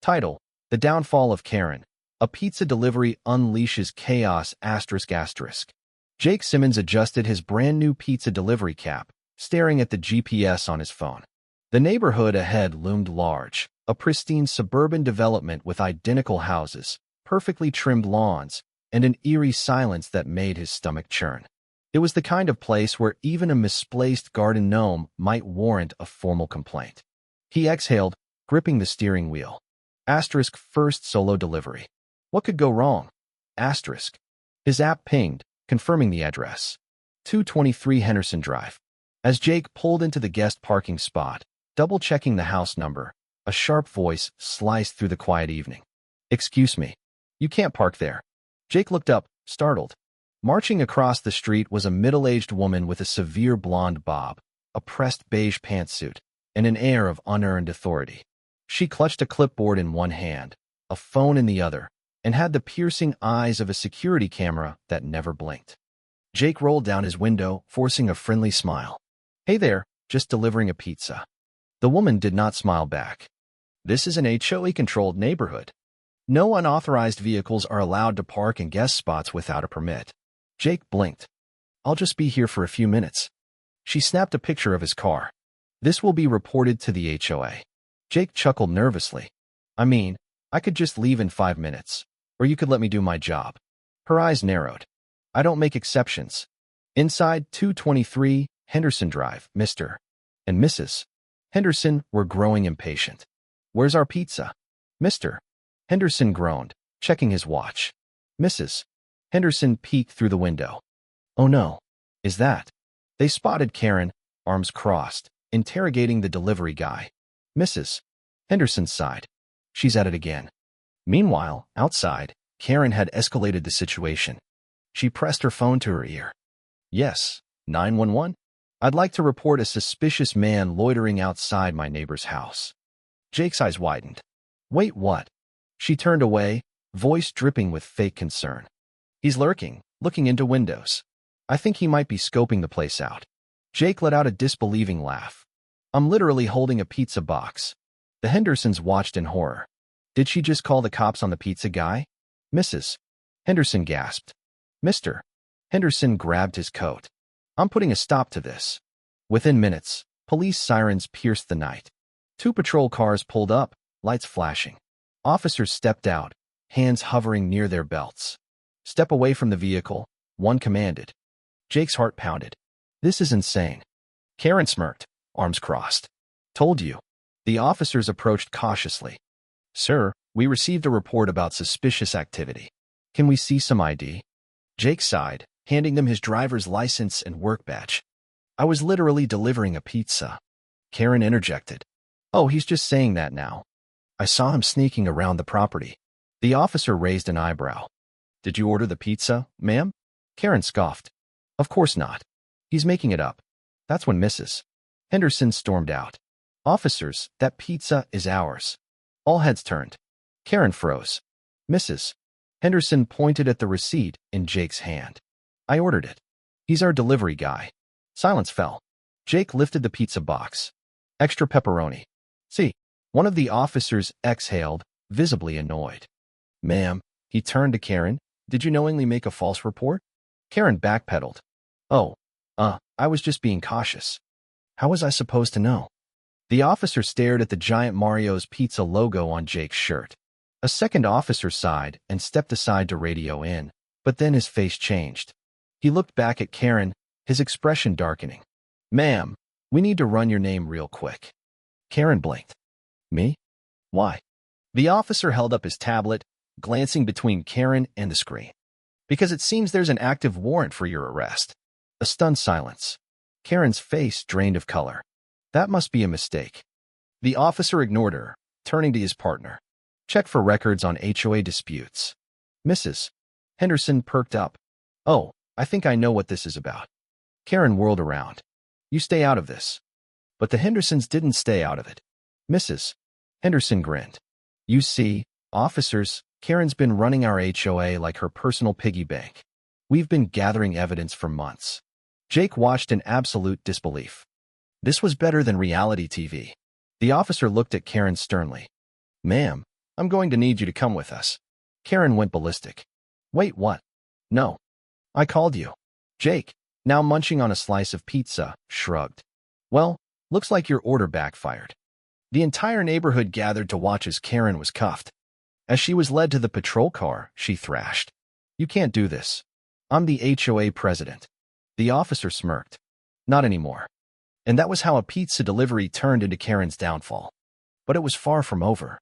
Title: The Downfall of Karen. A pizza delivery unleashes chaos ***. Jake Simmons adjusted his brand-new pizza delivery cap, staring at the GPS on his phone. The neighborhood ahead loomed large, a pristine suburban development with identical houses, perfectly trimmed lawns, and an eerie silence that made his stomach churn. It was the kind of place where even a misplaced garden gnome might warrant a formal complaint. He exhaled, gripping the steering wheel. First solo delivery. What could go wrong? His app pinged, confirming the address. 223 Henderson Drive. As Jake pulled into the guest parking spot, double-checking the house number, a sharp voice sliced through the quiet evening. "Excuse me. You can't park there." Jake looked up, startled. Marching across the street was a middle-aged woman with a severe blonde bob, a pressed beige pantsuit, and an air of unearned authority. She clutched a clipboard in one hand, a phone in the other, and had the piercing eyes of a security camera that never blinked. Jake rolled down his window, forcing a friendly smile. "Hey there, just delivering a pizza." The woman did not smile back. "This is an HOA-controlled neighborhood. No unauthorized vehicles are allowed to park in guest spots without a permit." Jake blinked. "I'll just be here for a few minutes." She snapped a picture of his car. "This will be reported to the HOA." Jake chuckled nervously. I could just leave in 5 minutes, or you could let me do my job." Her eyes narrowed. "I don't make exceptions." Inside 223 Henderson Drive, Mr. and Mrs. Henderson were growing impatient. "Where's our pizza?" "Mr. Henderson groaned, checking his watch. Mrs. Henderson peeked through the window. "Oh no. Is that?" They spotted Karen, arms crossed, interrogating the delivery guy. Mrs. Henderson sighed. "She's at it again." Meanwhile, outside, Karen had escalated the situation. She pressed her phone to her ear. "Yes, 911? I'd like to report a suspicious man loitering outside my neighbor's house." Jake's eyes widened. "Wait, what?" She turned away, voice dripping with fake concern. "He's lurking, looking into windows. I think he might be scoping the place out." Jake let out a disbelieving laugh. "I'm literally holding a pizza box." The Hendersons watched in horror. "Did she just call the cops on the pizza guy?" Mrs. Henderson gasped. Mr. Henderson grabbed his coat. "I'm putting a stop to this." Within minutes, police sirens pierced the night. 2 patrol cars pulled up, lights flashing. Officers stepped out, hands hovering near their belts. "Step away from the vehicle," one commanded. Jake's heart pounded. "This is insane." Karen smirked, arms crossed. "Told you." The officers approached cautiously. "Sir, we received a report about suspicious activity. Can we see some ID?" Jake sighed, handing them his driver's license and work badge. "I was literally delivering a pizza." Karen interjected. "Oh, he's just saying that now. I saw him sneaking around the property." The officer raised an eyebrow. "Did you order the pizza, ma'am?" Karen scoffed. "Of course not. He's making it up." That's when Mrs. Henderson stormed out. "Officers, that pizza is ours." All heads turned. Karen froze. Mrs. Henderson pointed at the receipt in Jake's hand. "I ordered it. He's our delivery guy." Silence fell. Jake lifted the pizza box. "Extra pepperoni." "See." One of the officers exhaled, visibly annoyed. "Ma'am," he turned to Karen, "did you knowingly make a false report?" Karen backpedaled. "Oh, I was just being cautious." "How was I supposed to know?" The officer stared at the giant Mario's Pizza logo on Jake's shirt. A second officer sighed and stepped aside to radio in, but then his face changed. He looked back at Karen, his expression darkening. "Ma'am, we need to run your name real quick." Karen blinked. "Me? Why?" The officer held up his tablet, glancing between Karen and the screen. "Because it seems there's an active warrant for your arrest." A stunned silence. Karen's face drained of color. "That must be a mistake." The officer ignored her, turning to his partner. "Check for records on HOA disputes." Mrs. Henderson perked up. "Oh, I think I know what this is about." Karen whirled around. "You stay out of this." But the Hendersons didn't stay out of it. Mrs. Henderson grinned. "You see, officers, Karen's been running our HOA like her personal piggy bank. We've been gathering evidence for months." Jake watched in absolute disbelief. This was better than reality TV. The officer looked at Karen sternly. "Ma'am, I'm going to need you to come with us. Karen went ballistic. Wait, what? No. I called you. Jake, now munching on a slice of pizza, shrugged. Well, looks like your order backfired. The entire neighborhood gathered to watch as Karen was cuffed. As she was led to the patrol car, she thrashed. You can't do this. I'm the HOA president. The officer smirked. Not anymore. And that was how a pizza delivery turned into Karen's downfall. But it was far from over.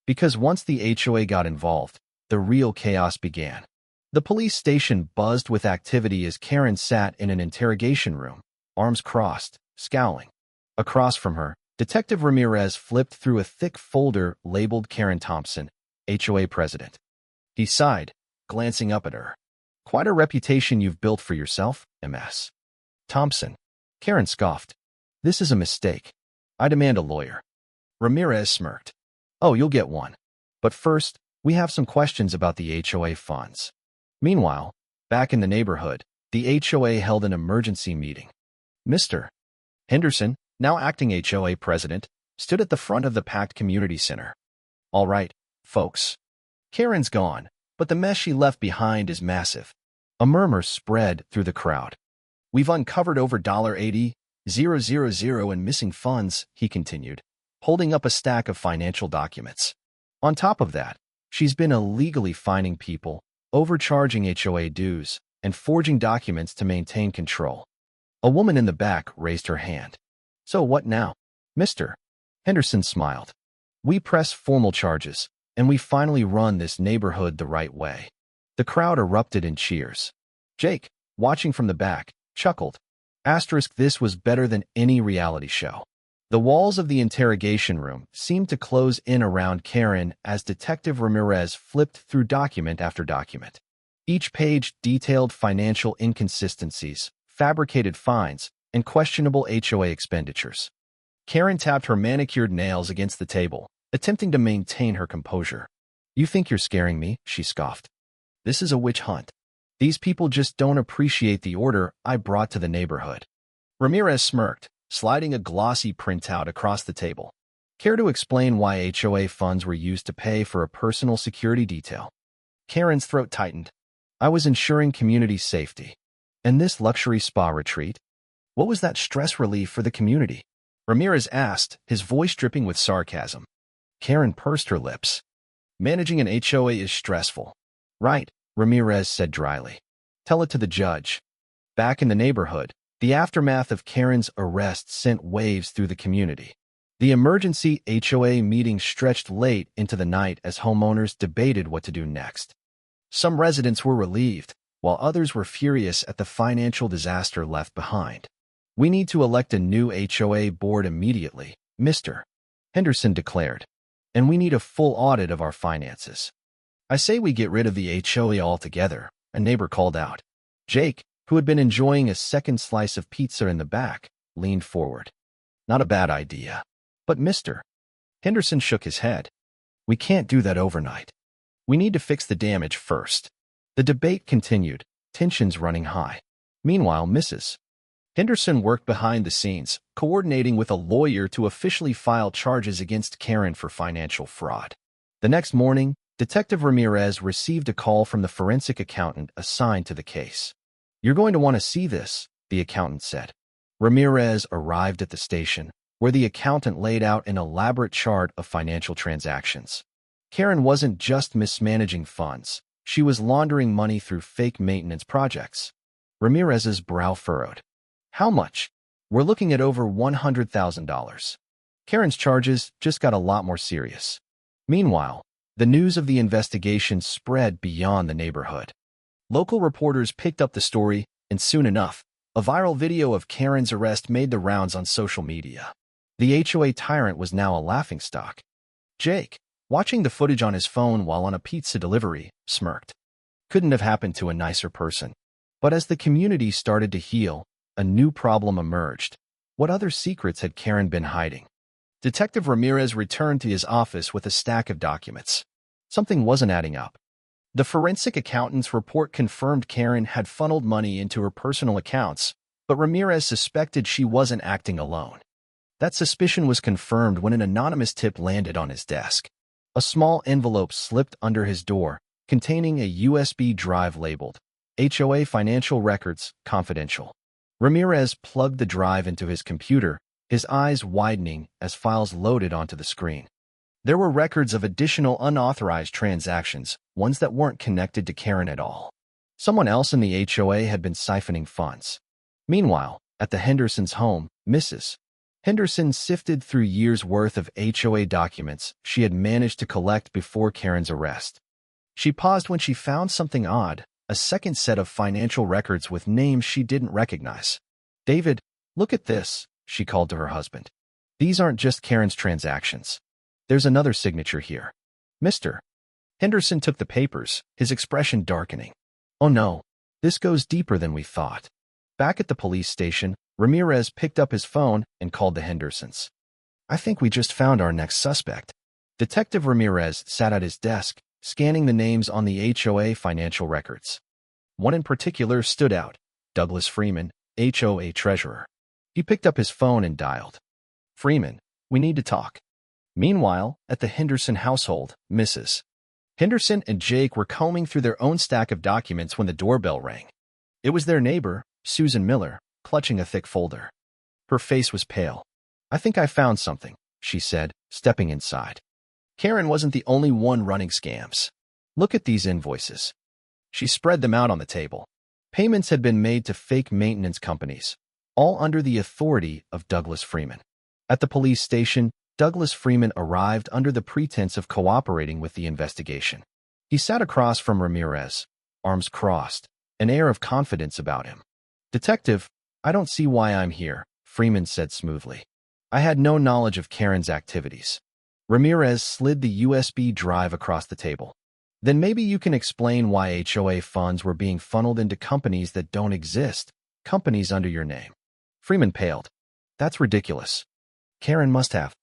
Because once the HOA got involved, the real chaos began. The police station buzzed with activity as Karen sat in an interrogation room, arms crossed, scowling. Across from her, Detective Ramirez flipped through a thick folder labeled Karen Thompson, HOA president. He sighed, glancing up at her. Quite a reputation you've built for yourself, MS. Thompson. Karen scoffed. This is a mistake. I demand a lawyer. Ramirez smirked. Oh, you'll get one. But first, we have some questions about the HOA funds. Meanwhile, back in the neighborhood, the HOA held an emergency meeting. Mr. Henderson, now acting HOA president, stood at the front of the packed community center. All right, folks. Karen's gone, but the mess she left behind is massive. A murmur spread through the crowd. We've uncovered over $80,000 in missing funds, he continued, holding up a stack of financial documents. On top of that, she's been illegally fining people, overcharging HOA dues, and forging documents to maintain control. A woman in the back raised her hand. So what now, Mr. Henderson smiled. We press formal charges, and we finally run this neighborhood the right way. The crowd erupted in cheers. Jake, watching from the back, chuckled. This was better than any reality show. The walls of the interrogation room seemed to close in around Karen as Detective Ramirez flipped through document after document. Each page detailed financial inconsistencies, fabricated fines, and questionable HOA expenditures. Karen tapped her manicured nails against the table, attempting to maintain her composure. You think you're scaring me? She scoffed. This is a witch hunt. These people just don't appreciate the order I brought to the neighborhood. Ramirez smirked, sliding a glossy printout across the table. Care to explain why HOA funds were used to pay for a personal security detail? Karen's throat tightened. I was ensuring community safety. And this luxury spa retreat? What was that stress relief for the community? Ramirez asked, his voice dripping with sarcasm. Karen pursed her lips. Managing an HOA is stressful. Right, Ramirez said dryly. Tell it to the judge. Back in the neighborhood, the aftermath of Karen's arrest sent waves through the community. The emergency HOA meeting stretched late into the night as homeowners debated what to do next. Some residents were relieved, while others were furious at the financial disaster left behind. We need to elect a new HOA board immediately, Mr. Henderson declared. And we need a full audit of our finances. I say we get rid of the HOA altogether, a neighbor called out. Jake, who had been enjoying a second slice of pizza in the back, leaned forward. Not a bad idea. But Mr. Henderson shook his head. We can't do that overnight. We need to fix the damage first. The debate continued, tensions running high. Meanwhile, Mrs. Henderson worked behind the scenes, coordinating with a lawyer to officially file charges against Karen for financial fraud. The next morning, Detective Ramirez received a call from the forensic accountant assigned to the case. You're going to want to see this, the accountant said. Ramirez arrived at the station, where the accountant laid out an elaborate chart of financial transactions. Karen wasn't just mismanaging funds. She was laundering money through fake maintenance projects. Ramirez's brow furrowed. How much? We're looking at over $100,000. Karen's charges just got a lot more serious. Meanwhile, the news of the investigation spread beyond the neighborhood. Local reporters picked up the story, and soon enough, a viral video of Karen's arrest made the rounds on social media. The HOA tyrant was now a laughingstock. Jake, watching the footage on his phone while on a pizza delivery, smirked. Couldn't have happened to a nicer person. But as the community started to heal, a new problem emerged. What other secrets had Karen been hiding? Detective Ramirez returned to his office with a stack of documents. Something wasn't adding up. The forensic accountant's report confirmed Karen had funneled money into her personal accounts, but Ramirez suspected she wasn't acting alone. That suspicion was confirmed when an anonymous tip landed on his desk. A small envelope slipped under his door, containing a USB drive labeled HOA Financial Records Confidential. Ramirez plugged the drive into his computer, his eyes widening as files loaded onto the screen. There were records of additional unauthorized transactions, ones that weren't connected to Karen at all. Someone else in the HOA had been siphoning funds. Meanwhile, at the Hendersons' home, Mrs. Henderson sifted through years' worth of HOA documents she had managed to collect before Karen's arrest. She paused when she found something odd, a second set of financial records with names she didn't recognize. "David, look at this," she called to her husband. "These aren't just Karen's transactions. There's another signature here." Mr. Henderson took the papers, his expression darkening. "Oh no, this goes deeper than we thought." Back at the police station, Ramirez picked up his phone and called the Hendersons. "I think we just found our next suspect." Detective Ramirez sat at his desk, scanning the names on the HOA financial records. One in particular stood out: Douglas Freeman, HOA treasurer. He picked up his phone and dialed. "Freeman, we need to talk." Meanwhile, at the Henderson household, Mrs. Henderson and Jake were combing through their own stack of documents when the doorbell rang. It was their neighbor, Susan Miller, clutching a thick folder. Her face was pale. "I think I found something," she said, stepping inside. Karen wasn't the only one running scams. "Look at these invoices." She spread them out on the table. Payments had been made to fake maintenance companies, all under the authority of Douglas Freeman. At the police station, Douglas Freeman arrived under the pretense of cooperating with the investigation. He sat across from Ramirez, arms crossed, an air of confidence about him. "Detective, I don't see why I'm here," Freeman said smoothly. "I had no knowledge of Karen's activities." Ramirez slid the USB drive across the table. "Then maybe you can explain why HOA funds were being funneled into companies that don't exist, companies under your name." Freeman paled. "That's ridiculous. Karen must have."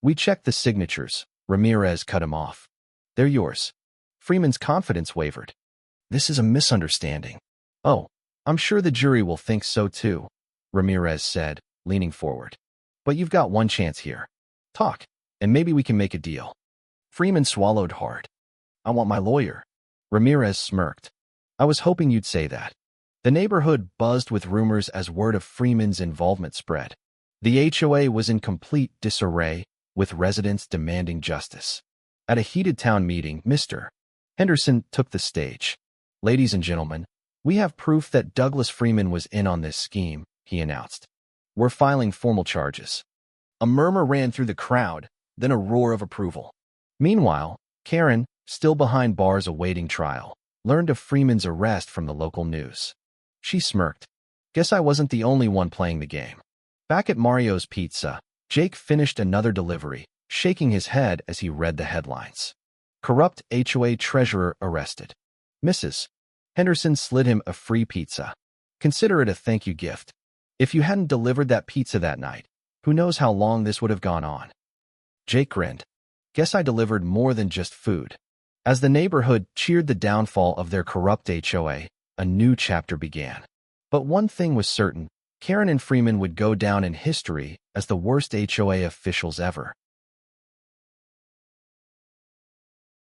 "We checked the signatures," Ramirez cut him off. "They're yours." Freeman's confidence wavered. "This is a misunderstanding." "Oh, I'm sure the jury will think so too," Ramirez said, leaning forward. "But you've got one chance here. Talk, and maybe we can make a deal." Freeman swallowed hard. "I want my lawyer." Ramirez smirked. "I was hoping you'd say that." The neighborhood buzzed with rumors as word of Freeman's involvement spread. The HOA was in complete disarray, with residents demanding justice. At a heated town meeting, Mr. Henderson took the stage. "Ladies and gentlemen, we have proof that Douglas Freeman was in on this scheme," he announced. "We're filing formal charges." A murmur ran through the crowd, then a roar of approval. Meanwhile, Karen, still behind bars awaiting trial, learned of Freeman's arrest from the local news. She smirked. "Guess I wasn't the only one playing the game." Back at Mario's Pizza, Jake finished another delivery, shaking his head as he read the headlines. "Corrupt HOA treasurer arrested." Mrs. Henderson slid him a free pizza. "Consider it a thank you gift. If you hadn't delivered that pizza that night, who knows how long this would have gone on." Jake grinned. "Guess I delivered more than just food." As the neighborhood cheered the downfall of their corrupt HOA, a new chapter began. But one thing was certain: Karen and Freeman would go down in history as the worst HOA officials ever.